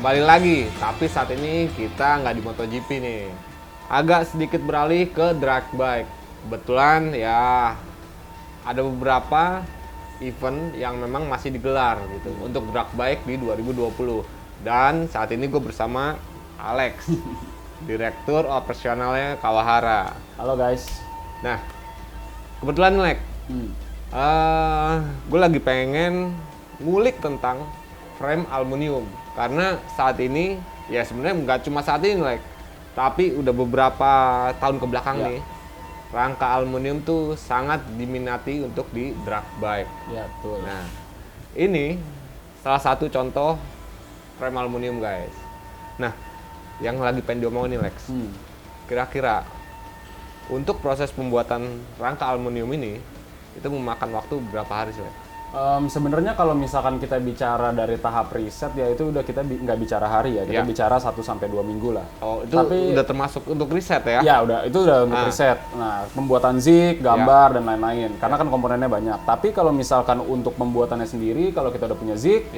kembali lagi. Tapi saat ini kita nggak di MotoGP nih. Agak sedikit beralih ke drag bike. Kebetulan ya ada beberapa event yang memang masih digelar gitu untuk drag bike di 2020. Dan saat ini gue bersama Alex, direktur operasionalnya Kawahara. Halo guys. Nah, kebetulan Lex, gue lagi pengen ngulik tentang frame aluminium karena saat ini ya sebenarnya nggak cuma saat ini Lex, tapi udah beberapa tahun ke belakang nih rangka aluminium tuh sangat diminati untuk di drag bike. Ya betul. Nah, ini salah satu contoh frame aluminium guys. Nah, yang lagi pengen diomongin nih Lex, kira-kira untuk proses pembuatan rangka aluminium ini itu memakan waktu berapa hari sih Lex? Sebenarnya kalau misalkan kita bicara dari tahap riset ya itu udah kita nggak bicara hari ya, kita bicara 1 sampai 2 minggu lah. Oh, itu udah termasuk untuk riset ya? Ya udah, itu udah untuk riset. Nah, pembuatan zik, gambar dan lain-lain. Karena kan komponennya banyak. Tapi kalau misalkan untuk pembuatannya sendiri, kalau kita udah punya zik,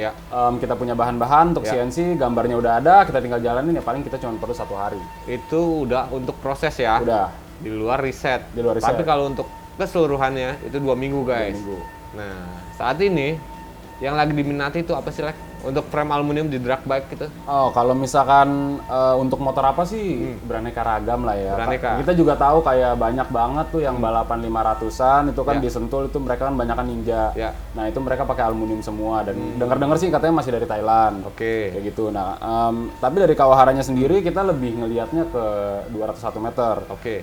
kita punya bahan-bahan untuk CNC, gambarnya udah ada, kita tinggal jalanin ya paling kita cuma perlu 1 hari. Itu udah untuk proses ya? Udah. Di luar riset. Di luar riset. Tapi kalau untuk keseluruhannya itu 2 minggu guys. 2 minggu. Nah, saat ini yang lagi diminati itu apa sih Lex? Untuk frame aluminium di drag bike gitu? Oh, kalau misalkan untuk motor apa sih beraneka ragam lah ya. Beraneka. Kita juga tahu kayak banyak banget tuh yang balapan 500-an itu kan di Sentul itu mereka kan banyak Ninja. Nah, itu mereka pakai aluminium semua dan dengar-dengar sih katanya masih dari Thailand. Oke. Kayak gitu. Nah, tapi dari Kawaharanya sendiri kita lebih ngelihatnya ke 201 meter. Oke.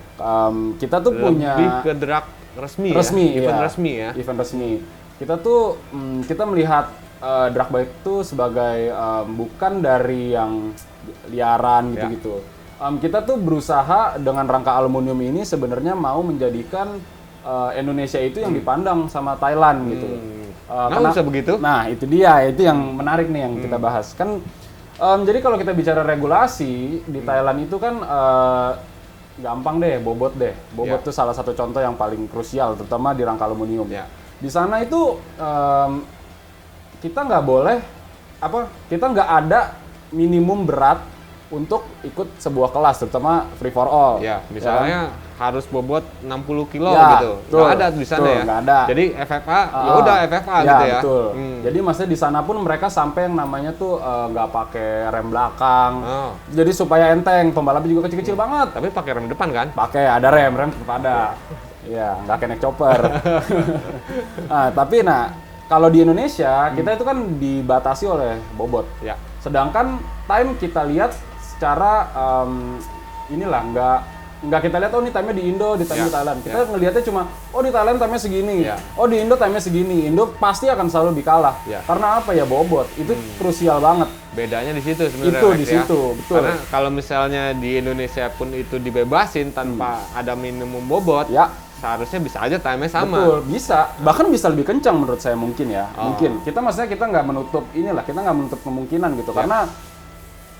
Kita tuh punya lebih ke drag resmi ya? Event resmi ya? Event resmi. Kita tuh kita melihat drag bike itu sebagai bukan dari yang liaran gitu-gitu. Kita tuh berusaha dengan rangka aluminium ini sebenarnya mau menjadikan Indonesia itu yang dipandang sama Thailand gitu. Kenapa bisa begitu? Nah, itu dia, itu yang menarik nih yang kita bahas. Kan jadi kalau kita bicara regulasi di Thailand itu kan gampang deh, bobot deh. Bobot tuh salah satu contoh yang paling krusial, terutama di rangka aluminium. Di sana itu kita nggak boleh kita nggak ada minimum berat untuk ikut sebuah kelas, terutama free for all. Ya, misalnya harus bobot 60 kilo gitu. Betul, nggak ada di sana ya? Nggak ada. Jadi FFA, ya udah FFA gitu ya? Betul. Jadi maksudnya di sana pun mereka sampai yang namanya tuh nggak pakai rem belakang. Jadi supaya enteng, pembalapnya juga kecil-kecil banget. Tapi pakai rem depan kan? Pakai, ada rem tetap ada. Iya, nggak kayak naik chopper. Tapi kalau di Indonesia, kita itu kan dibatasi oleh bobot. Sedangkan time kita lihat secara inilah nggak kita lihat ini time-nya di Indo, di time di Thailand. Kita ngelihatnya cuma di Thailand time-nya segini. Di Indo time-nya segini. Indo pasti akan selalu dikalah. Karena apa ya, bobot. Itu krusial banget. Bedanya di situ sebenarnya. Itu di situ, betul. Karena kalau misalnya di Indonesia pun itu dibebasin tanpa ada minimum bobot, seharusnya bisa aja time-nya sama. Betul, bisa. Bahkan bisa lebih kencang menurut saya mungkin ya. Mungkin. Kita maksudnya kita nggak menutup kita nggak menutup kemungkinan gitu. Karena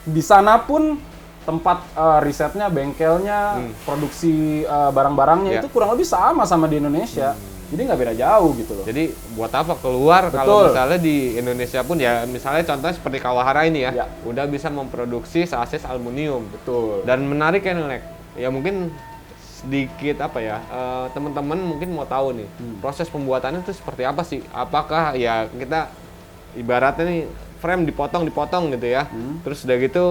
di sana pun tempat risetnya, bengkelnya, produksi barang-barangnya itu kurang lebih sama di Indonesia. Jadi nggak beda jauh gitu loh. Jadi buat apa keluar kalau misalnya di Indonesia pun ya misalnya contohnya seperti Kawahara ini ya, udah bisa memproduksi sasis aluminium. Betul. Dan menarik ya Nek. Ya mungkin sedikit teman-teman mungkin mau tahu nih proses pembuatannya itu seperti apa sih? Apakah ya kita ibaratnya nih frame dipotong gitu ya, terus udah gitu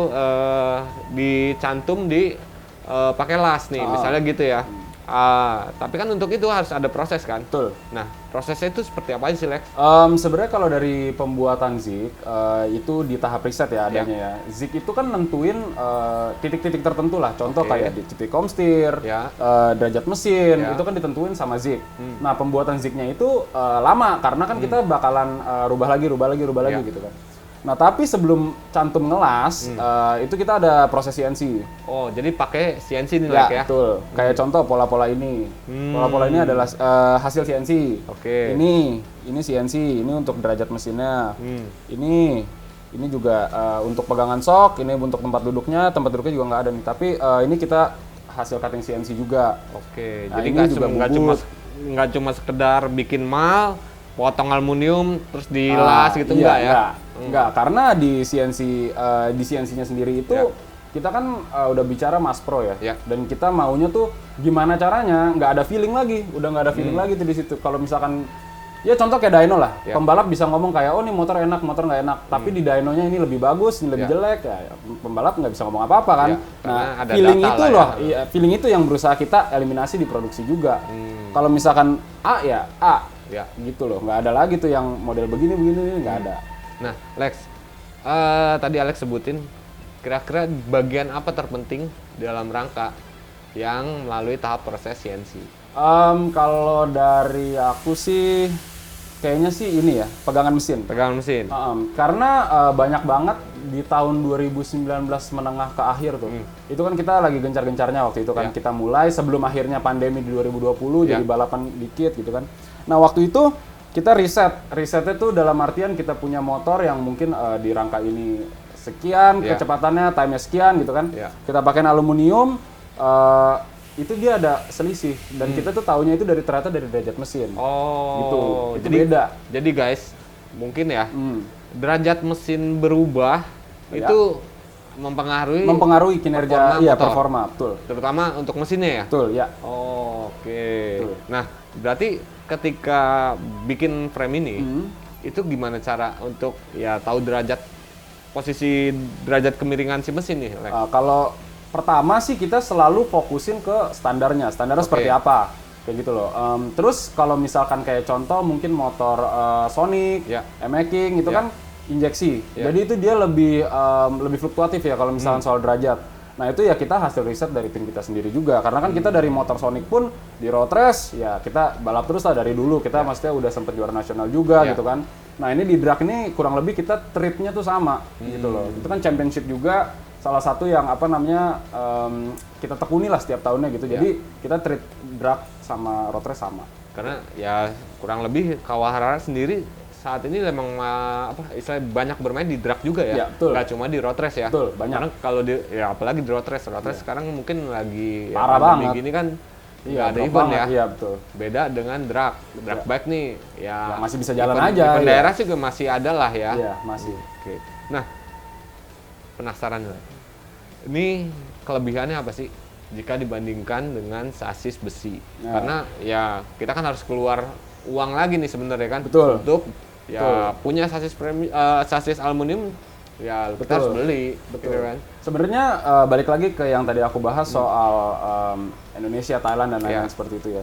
dicantum di pakai las nih, misalnya gitu ya. Tapi kan untuk itu harus ada proses kan? Betul. Nah, prosesnya itu seperti apa aja sih, Lex? Sebenarnya kalau dari pembuatan zik, itu di tahap riset ya adanya ya. Zik itu kan nentuin titik-titik tertentu lah. Contoh kayak di titik komstir, derajat mesin, itu kan ditentuin sama zik. Nah, pembuatan ziknya itu lama, karena kan kita bakalan rubah lagi gitu kan. Nah, tapi sebelum cantum ngelas, itu kita ada proses CNC. Oh, jadi pakai CNC nih ya? Betul. Kayak contoh pola-pola ini. Pola-pola ini adalah hasil CNC. Ini CNC, ini untuk derajat mesinnya. Ini juga untuk pegangan sok, ini untuk tempat duduknya juga nggak ada nih. Tapi ini kita hasil cutting CNC juga. Nah, jadi nggak cuma sekedar bikin mal, potong aluminium terus dilas gitu enggak ya? Enggak, karena di CNC-nya sendiri itu Ya. kita kan udah bicara Mas Pro ya. Ya. Dan kita maunya tuh gimana caranya nggak ada feeling lagi, udah nggak ada feeling lagi tuh di situ. Kalau misalkan ya contoh kayak dyno lah, Ya. pembalap bisa ngomong kayak oh nih motor enak, motor nggak enak, tapi di dynonya ini lebih bagus, ini lebih Ya. jelek, ya pembalap nggak bisa ngomong apa-apa kan. Ya, karena Nah, ada feeling data itu lah ya. loh, iya, feeling itu yang berusaha kita eliminasi di produksi juga. Kalau misalkan A ya A, Ya. gitu loh, nggak ada lagi tuh yang model begini nggak ada. Nah, Lex, tadi Alex sebutin kira-kira bagian apa terpenting dalam rangka yang melalui tahap proses CNC? Kalau dari aku sih kayaknya sih ini ya, pegangan mesin. Pegangan mesin. Karena banyak banget di tahun 2019 menengah ke akhir tuh. Itu kan kita lagi gencar-gencarnya waktu itu kan. Ya. Kita mulai sebelum akhirnya pandemi di 2020 Ya. jadi balapan dikit gitu kan. Nah, waktu itu kita risetnya tuh dalam artian kita punya motor yang mungkin di rangka ini sekian, Ya. kecepatannya, time-nya sekian gitu kan. Ya. Kita pakai aluminium, itu dia ada selisih dan kita tuh taunya itu ternyata dari derajat mesin. Oh, Itu beda. Jadi guys, mungkin ya Hmm. derajat mesin berubah Ya. itu mempengaruhi kinerja, performa iya motor. performa, betul. terutama untuk mesinnya ya. Betul, ya. Oh, oke. Betul. Nah, berarti ketika bikin frame ini itu gimana cara untuk ya tahu posisi derajat kemiringan si mesin nih, Lex? Kalau pertama sih kita selalu fokusin ke standarnya Oke. seperti apa, kayak gitu loh. Terus kalau misalkan kayak contoh mungkin motor Sonic, Ya. M-Making itu Ya. kan injeksi, Ya. jadi itu dia lebih fluktuatif ya kalau misalkan soal derajat. Nah itu ya kita hasil riset dari tim kita sendiri juga, karena kan kita dari motor Sonic pun di road race ya kita balap terus lah dari dulu, kita maksudnya udah sempet juara nasional juga Ya. gitu kan. Nah ini di drag ini kurang lebih kita treatnya tuh sama gitu loh, itu kan championship juga, salah satu yang apa namanya kita tekuni lah setiap tahunnya gitu, jadi kita treat drag sama road race sama. Karena ya kurang lebih Kawahara sendiri saat ini memang istilahnya banyak bermain di drag juga ya, Ya, betul. nggak cuma di road race ya. Betul, banyak. Karena kalau ya apalagi di road race sekarang mungkin lagi ya, Parah pandemi banget. gini kan nggak Iya, ada drop event banget, ya. iya betul. Beda dengan drag bike nih ya, Ya, masih bisa jalan event- aja, event ya. daerah juga masih ada lah ya. Iya masih. Oke. Nah, penasaran nih. Ini kelebihannya apa sih jika dibandingkan dengan sasis besi? Nah. Karena ya kita kan harus keluar uang lagi nih sebenarnya kan Betul. untuk ya punya sasis aluminium ya kita harus beli, Betul. gitu kan? Sebenarnya balik lagi ke yang tadi aku bahas soal Indonesia, Thailand dan lain-lain Iya. seperti itu ya.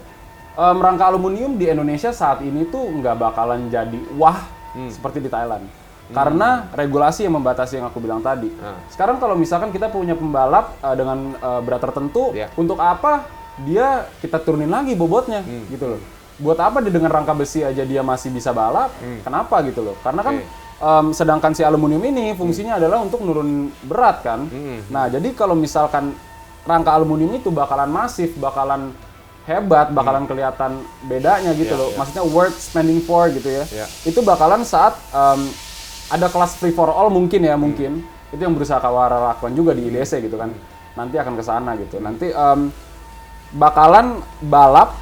Rangka aluminium di Indonesia saat ini tuh nggak bakalan jadi wah seperti di Thailand. Karena regulasi yang membatasi yang aku bilang tadi. Nah. Sekarang kalau misalkan kita punya pembalap dengan berat tertentu, Iya. untuk apa dia kita turunin lagi bobotnya gitu loh. Buat apa dia dengan rangka besi aja dia masih bisa balap? Kenapa gitu loh? Karena kan Oke. sedangkan si aluminium ini fungsinya adalah untuk nurun berat kan. Nah, jadi kalau misalkan rangka aluminium itu bakalan masif, bakalan hebat, bakalan kelihatan bedanya gitu Iya, loh. iya. Maksudnya worth spending for gitu ya. Iya. Itu bakalan saat ada kelas free for all mungkin ya, mungkin. Itu yang berusaha Kawahara lakukan juga di IDC gitu kan. Nanti akan ke sana gitu. Nanti bakalan balap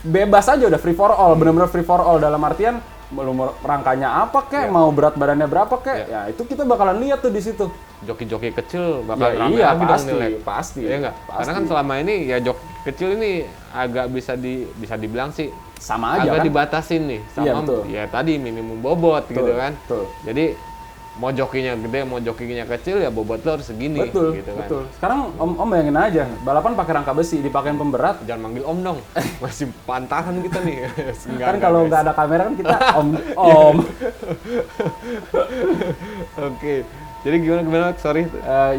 bebas aja, udah free for all, bener-bener free for all dalam artian mau rangkanya apa kek, mau berat badannya berapa kek, ya itu kita bakalan lihat tuh di situ. Joki-joki kecil bakal Ya, rame iya, lagi dong pasti, nih, Lek. pasti, Iya nggak? pasti. Karena kan selama ini ya joki kecil ini agak bisa dibilang sih Sama aja agak kan. dibatasin nih sama Iya, betul. ya tadi minimum bobot gitu kan. betul. Jadi mau jokinya gede, mau jokinya kecil ya bobot lo harus segini Betul, gitu kan. betul. Sekarang om bayangin aja, balapan pakai rangka besi, dipakein pemberat. Jangan manggil Om dong. Masih pantaran kita nih. Kan kalau nggak ada kamera kan kita om. Oke. Jadi gimana? Sorry.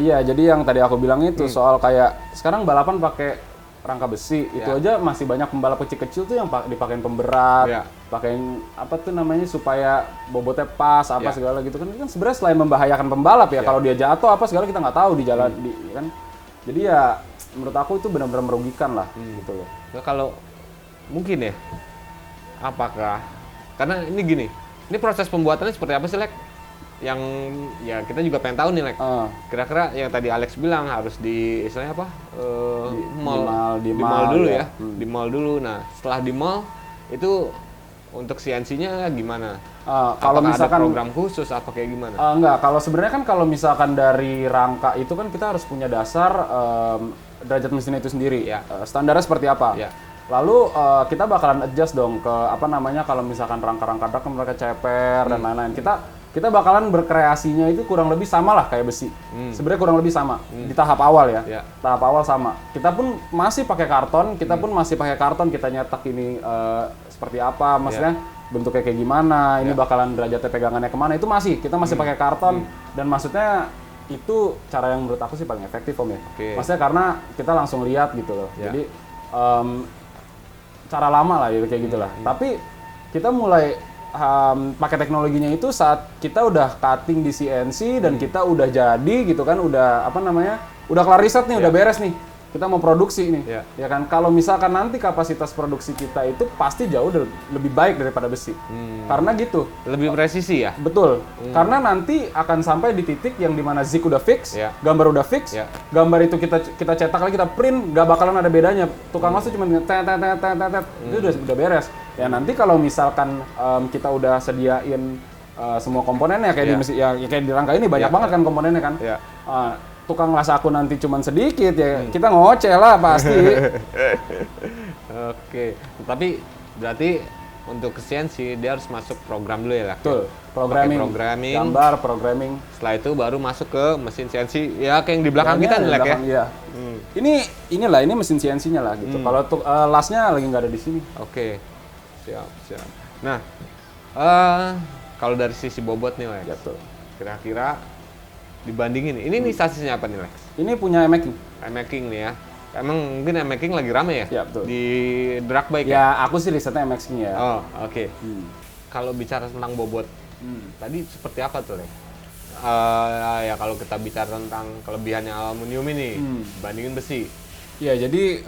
Iya, jadi yang tadi aku bilang itu soal kayak sekarang balapan pakai rangka besi, itu Ya. aja masih banyak pembalap kecil-kecil tuh yang dipakein pemberat, Ya. pakein apa tuh namanya supaya bobotnya pas apa Ya. segala gitu kan. Itu kan sebenarnya selain membahayakan pembalap ya, kalau dia jatuh apa segala kita nggak tahu di jalan kan. Jadi ya menurut aku itu benar-benar merugikan lah gitu loh. Nah, kalau mungkin ya, apakah karena ini gini, ini proses pembuatannya seperti apa sih, Lek? Yang ya kita juga pengen tahu nih, Lek. Kira-kira yang tadi Alex bilang harus di istilahnya apa? Di mall dulu ya. ya. Di mall dulu. Nah, setelah di mall itu untuk CNC-nya gimana? Kalau Apakah misalkan ada program khusus apa kayak gimana? enggak, kalau sebenarnya kan kalau misalkan dari rangka itu kan kita harus punya dasar derajat mesin itu sendiri. Ya. Standarnya seperti apa? Ya. Lalu kita bakalan adjust dong ke apa namanya kalau misalkan rangka-rangka drag kan mereka ceper dan lain-lain. Kita bakalan berkreasinya itu kurang lebih sama lah kayak besi. Sebenarnya kurang lebih sama di tahap awal ya. Ya. Tahap awal sama. Kita pun masih pakai karton, kita nyetak ini seperti apa, maksudnya bentuknya kayak gimana, ini bakalan derajatnya pegangannya kemana, itu kita masih pakai karton dan maksudnya itu cara yang menurut aku sih paling efektif Om ya. Maksudnya karena kita langsung lihat gitu loh. Jadi cara lama lah gitu kayak gitulah. Tapi kita mulai pakai teknologinya itu saat kita udah cutting di CNC dan kita udah jadi gitu kan, udah apa namanya, udah kelar riset nih, udah beres nih, kita mau produksi nih, ya kan. Kalau misalkan nanti kapasitas produksi kita itu pasti jauh lebih baik daripada besi, karena gitu. Lebih presisi ya? Betul, karena nanti akan sampai di titik yang dimana zik udah fix, gambar udah fix, gambar itu kita cetak lagi, kita print, gak bakalan ada bedanya. Tukang las tuh cuma itu udah beres. Ya nanti kalau misalkan kita udah sediain semua komponennya kayak di mesin, ya kayak di rangka ini banyak banget kan komponennya kan. Tukang las aku nanti cuman sedikit ya, kita ngoceh lah pasti. Oke, tapi berarti untuk ke CNC dia harus masuk program dulu ya? Betul, programming, gambar, programming. Setelah itu baru masuk ke mesin CNC, ya kayak yang di belakang kita nih ya? Iya. Ini mesin CNC-nya lah gitu. Kalau untuk lasnya lagi nggak ada di sini. Oke, siap. Nah, kalau dari sisi bobot nih Lex, kira-kira dibandingin, ini sasisnya apa nih Lex? Ini punya M-Making. M-Making nih ya. Emang mungkin M-Making lagi rame ya? Iya, betul. Di drag bike ya? Ya, aku sih risetnya M-Making ya. Oh, oke. Kalau bicara tentang bobot, tadi seperti apa tuh Lex? Ya kalau kita bicara tentang kelebihannya aluminium ini, bandingin besi. Ya, jadi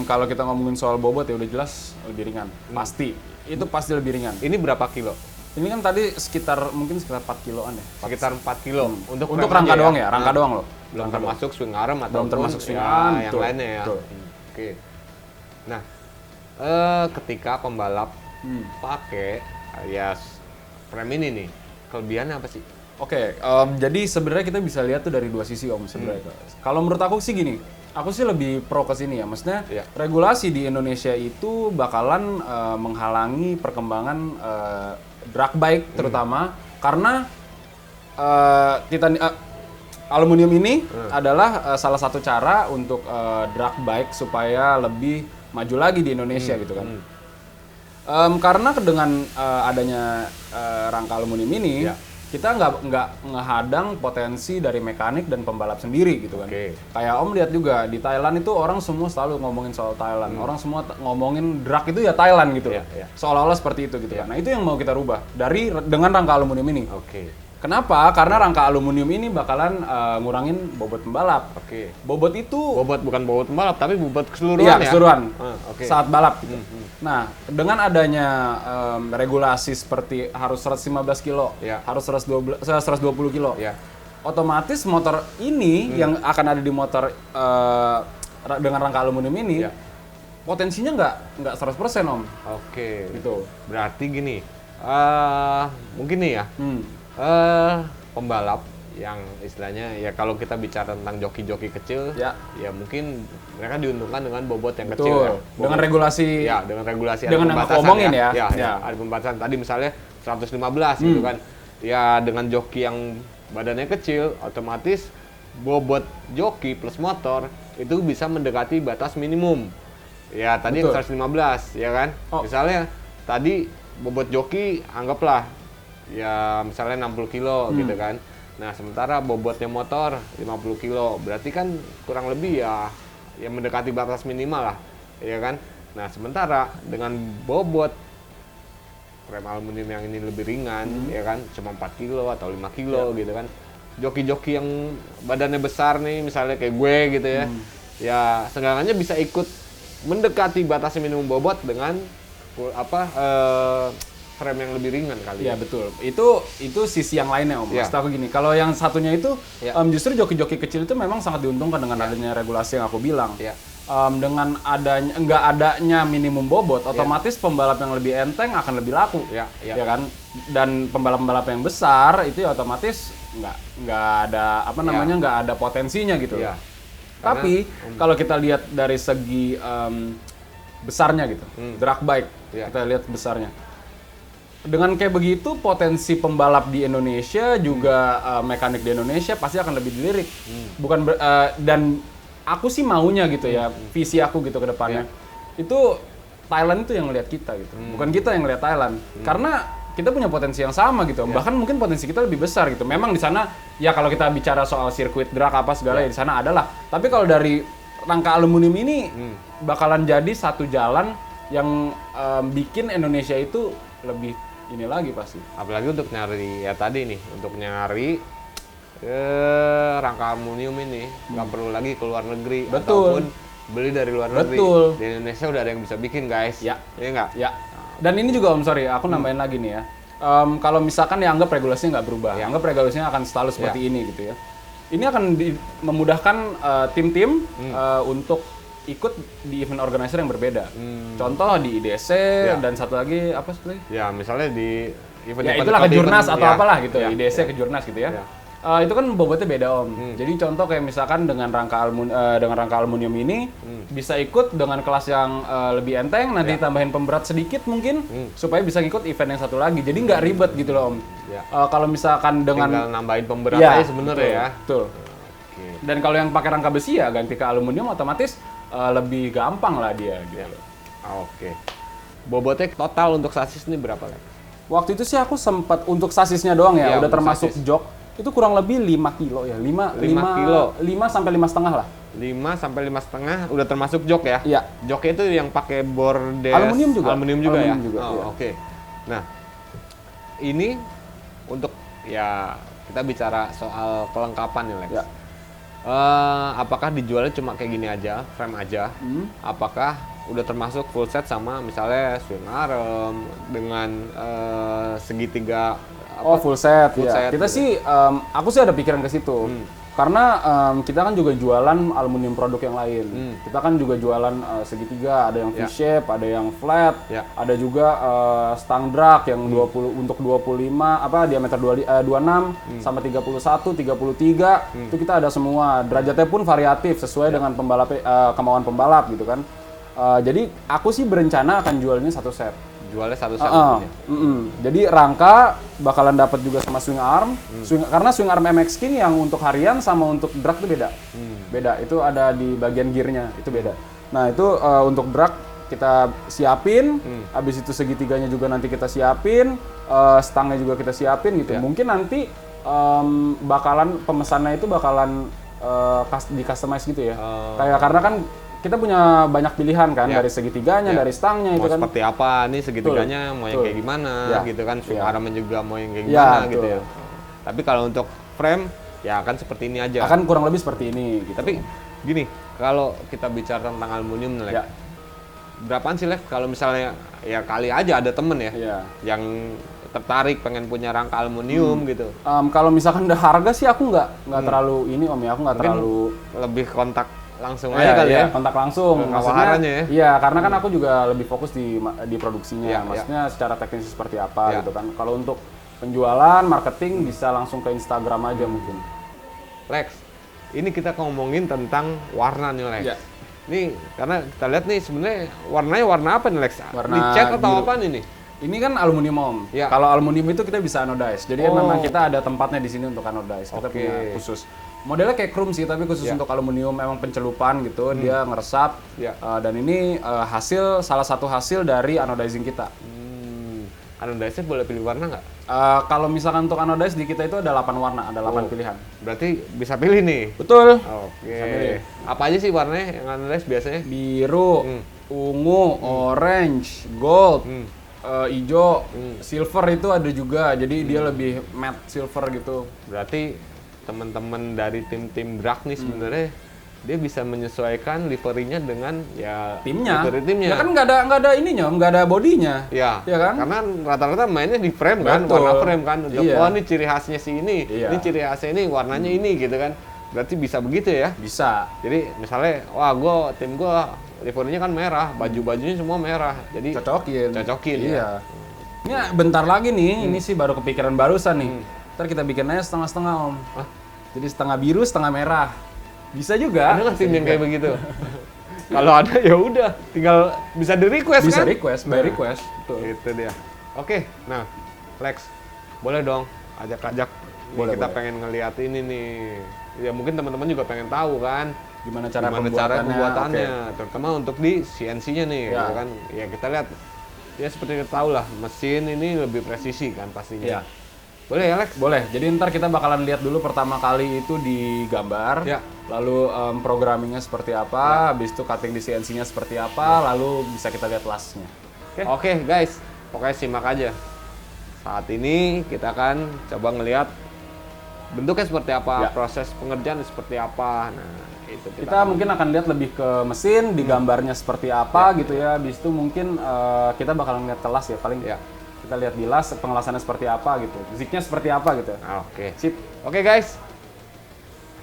kalau kita ngomongin soal bobot ya udah jelas lebih ringan. Pasti. Itu pasti lebih ringan. Ini berapa kilo? Ini kan tadi mungkin sekitar 4 kiloan ya. Sekitar 4 kilo. Untuk rangka doang ya, rangka doang loh. Belum termasuk swing arm atau termasuk swing arm yang lainnya ya. Oke. Nah, ketika pembalap pakai frame ini nih, kelebihannya apa sih? Oke, jadi sebenarnya kita bisa lihat tuh dari dua sisi Om sebenarnya. Kalau menurut aku sih gini, aku sih lebih pro ke sini ya. Maksudnya regulasi di Indonesia itu bakalan menghalangi perkembangan drag bike terutama karena aluminium ini adalah salah satu cara untuk drag bike supaya lebih maju lagi di Indonesia gitu kan. Karena dengan adanya rangka aluminium ini, kita nggak ngehadang potensi dari mekanik dan pembalap sendiri gitu kan. Kayak Om lihat juga di Thailand itu orang semua selalu ngomongin soal Thailand. Orang semua ngomongin drag itu ya Thailand gitu. Seolah-olah seperti itu gitu kan. Nah itu yang mau kita rubah dengan rangka aluminium ini. Kenapa? Karena rangka aluminium ini bakalan ngurangin bobot pembalap. Bobot itu bukan bobot pembalap tapi bobot keseluruhan ya? Iya, keseluruhan. Saat balap gitu. Nah, dengan adanya regulasi seperti harus 115 kilo, harus 120 kilo. Otomatis motor ini yang akan ada di motor dengan rangka aluminium ini potensinya nggak 100% Om. Gitu. Berarti gini, mungkin nih ya. Pembalap yang istilahnya ya kalau kita bicara tentang joki-joki kecil ya mungkin mereka diuntungkan dengan bobot yang kecil ya. Dengan regulasi dengan regulasi dengan ada pembatasan ngomongin ada pembatasan tadi misalnya 115 gitu kan. Ya dengan joki yang badannya kecil otomatis bobot joki plus motor itu bisa mendekati batas minimum. Ya tadi yang 115 ya kan. Misalnya tadi bobot joki anggaplah ya misalnya 60 kilo gitu kan. Nah sementara bobotnya motor 50 kilo berarti kan kurang lebih ya mendekati batas minimal lah ya kan. Nah sementara dengan bobot rem aluminium yang ini lebih ringan ya kan cuma 4 kilo atau 5 kilo gitu kan. Joki-joki yang badannya besar nih misalnya kayak gue gitu ya ya seenggaknya bisa ikut mendekati batas minimum bobot dengan frame yang lebih ringan kali. Iya betul. Itu sisi yang lainnya Om. Maksud aku gini, kalau yang satunya itu justru joki-joki kecil itu memang sangat diuntungkan dengan adanya regulasi yang aku bilang. dengan nggak adanya minimum bobot, otomatis pembalap yang lebih enteng akan lebih laku, ya kan? Dan pembalap-pembalap yang besar itu ya otomatis nggak ada nggak ada potensinya gitu. Iya. Tapi kalau kita lihat dari segi besarnya gitu, drag bike, kita lihat besarnya. Dengan kayak begitu, potensi pembalap di Indonesia juga mekanik di Indonesia pasti akan lebih dilirik. Dan aku sih maunya gitu ya, visi aku gitu ke depannya. Itu Thailand itu yang ngelihat kita gitu. Bukan kita yang ngelihat Thailand. Karena kita punya potensi yang sama gitu. Bahkan mungkin potensi kita lebih besar gitu. Memang di sana ya kalau kita bicara soal sirkuit drag apa segala ya di sana adalah. Tapi kalau dari rangka aluminium ini bakalan jadi satu jalan yang bikin Indonesia itu lebih ini lagi pasti. Apalagi untuk nyari ya tadi nih, untuk nyari rangka aluminium ini nggak perlu lagi ke luar negeri ataupun beli dari luar negeri. Di Indonesia udah ada yang bisa bikin, guys. Iya nggak? Ya. Dan ini juga aku nambahin lagi nih ya. Kalau misalkan ya anggap regulasinya nggak berubah, anggap regulasinya akan selalu seperti ini gitu ya. Ini akan memudahkan tim-tim untuk ikut di event organizer yang berbeda. Contoh di IDC dan satu lagi apa sebenarnya? Ya misalnya di event ya itulah kejurnas atau apalah gitu, IDC kejurnas gitu ya. Itu kan bobotnya beda Jadi contoh kayak misalkan dengan rangka aluminium ini bisa ikut dengan kelas yang lebih enteng, nanti tambahin pemberat sedikit mungkin supaya bisa ikut event yang satu lagi. Jadi nggak ribet gitu loh kalau misalkan dengan tinggal nambahin pemberat aja sebenarnya ya. Betul. Dan kalau yang pakai rangka besi ya ganti ke aluminium otomatis lebih gampang lah dia gitu. Oke. Bobotnya total untuk sasis ini berapa, Lex? Waktu itu sih aku sempat untuk sasisnya doang ya, udah termasuk jok. Itu kurang lebih 5 kilo ya, 5 kilo. 5 sampai 5,5 lah. 5 sampai 5,5 udah termasuk jok ya? Iya. Joknya itu yang pakai bordes aluminium juga. Aluminium juga. Iya. Oke. Nah, ini untuk ya kita bicara soal kelengkapan nih, Lex. Ya. Apakah dijualnya cuma kayak gini aja, frame aja? Apakah udah termasuk full set sama misalnya swing arm dengan segitiga full set. Kita gitu. Sih aku sih ada pikiran ke situ. Karena kita kan juga jualan aluminium produk yang lain. Kita kan juga jualan segitiga, ada yang V-shape, ada yang flat, ada juga stang drag yang 20 untuk 25 diameter 26 sama 31, 33. Itu kita ada semua. Derajatnya pun variatif sesuai dengan kemauan pembalap gitu kan. Jadi aku sih berencana akan jualnya satu set. Jualnya satu set. Jadi rangka bakalan dapat juga sama swing arm. Karena swing arm MX King yang untuk harian sama untuk drag itu beda. Beda, itu ada di bagian gearnya, itu beda. Nah itu untuk drag kita siapin, habis itu segitiganya juga nanti kita siapin, stangnya juga kita siapin gitu. Mungkin nanti bakalan pemesannya itu bakalan di customize gitu ya. Kayak karena kan kita punya banyak pilihan kan dari segitiganya, dari stangnya mau itu kan. Seperti apa nih segitiganya, mau yang kayak gimana gitu kan, swing armnya juga mau yang kayak gimana gitu ya. Tapi kalau untuk frame ya akan seperti ini aja. Akan kurang lebih seperti ini gitu. Tapi gini, kalau kita bicara tentang aluminium nih, berapaan sih Lex kalau misalnya ya kali aja ada temen ya yang tertarik pengen punya rangka aluminium gitu. Kalau misalkan udah harga sih aku nggak terlalu ini aku nggak terlalu lebih kontak langsung aja kali ya. Kontak langsung. Maksudnya ya. Iya, karena kan aku juga lebih fokus di produksinya. Maksudnya secara teknis seperti apa gitu kan. Kalau untuk penjualan, marketing bisa langsung ke Instagram aja mungkin. Lex, ini kita ngomongin tentang warna nih Lex. Nih, karena kita lihat nih sebenarnya warnanya warna apa nih Lex? Warna dicat atau biru. apa ini? Ini kan aluminium. Kalau aluminium itu kita bisa anodize. Jadi memang kita ada tempatnya di sini untuk anodize. Kita punya khusus. Modelnya kayak chrome sih, tapi khusus untuk aluminium memang pencelupan gitu. Dia ngeresap. Dan ini salah satu hasil dari anodizing kita. Anodize boleh pilih warna nggak? Kalau misalkan untuk anodize di kita itu ada 8 warna, ada 8 pilihan. Berarti bisa pilih nih? Betul. Oke. Apa aja sih warnanya yang anodize biasanya? Biru, ungu, orange, gold, hijau, silver itu ada juga. Jadi dia lebih matte silver gitu. Berarti teman-teman dari tim-tim drag nih sebenarnya dia bisa menyesuaikan liverynya dengan timnya. Ya kan nggak ada ininya, nggak ada bodinya. Ya kan? Karena rata-rata mainnya di frame kan, warna frame kan. Untuk ini ciri khasnya si ini, ini ciri khasnya ini, warnanya ini gitu kan. berarti bisa begitu ya. Bisa. Jadi misalnya, wah tim gue liverynya kan merah, baju-bajunya semua merah. Jadi cocokin Iya. ya. Ini bentar lagi nih, ini sih baru kepikiran barusan nih. Ntar kita bikin aja setengah-setengah Om. Hah? Jadi setengah biru, setengah merah. Bisa juga. Ada nggak tim yang kayak begitu? Kalau ada ya udah, tinggal bisa di request Bisa kan? request, by request. Betul. Itu dia. Oke, nah Lex, boleh dong ajak-ajak. Nih, Boleh, kita boleh. pengen ngeliat ini nih. Ya mungkin teman-teman juga pengen tahu kan. Gimana cara Gimana pembuatannya, terutama untuk di CNC-nya nih, Ya. ya kan? Ya kita lihat, ya seperti kita tahu lah, mesin ini lebih presisi kan pastinya. Ya. Boleh ya Lex? Boleh. Jadi ntar kita bakalan lihat dulu pertama kali itu di gambar. Ya. Lalu programmingnya seperti apa, habis itu cutting di CNC-nya seperti apa, lalu bisa kita lihat lastnya. Oke guys, pokoknya simak aja. Saat ini kita akan coba ngelihat bentuknya seperti apa, Ya. proses pengerjaan seperti apa. Nah, itu Kita mungkin akan lihat lebih ke mesin, di gambarnya seperti apa gitu ya. Habis itu mungkin kita bakalan lihat kelas ya, paling Ya. kita lihat di las pengelasannya seperti apa gitu, zignya seperti apa gitu. Oke, sip. Oke guys,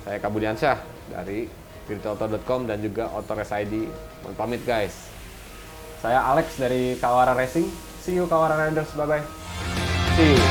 saya Kabudiansyah dari virtualauto.com dan juga Autores ID. Mohon pamit guys. Saya Alex dari Kawara Racing. See you Kawara Riders, bye-bye. See you.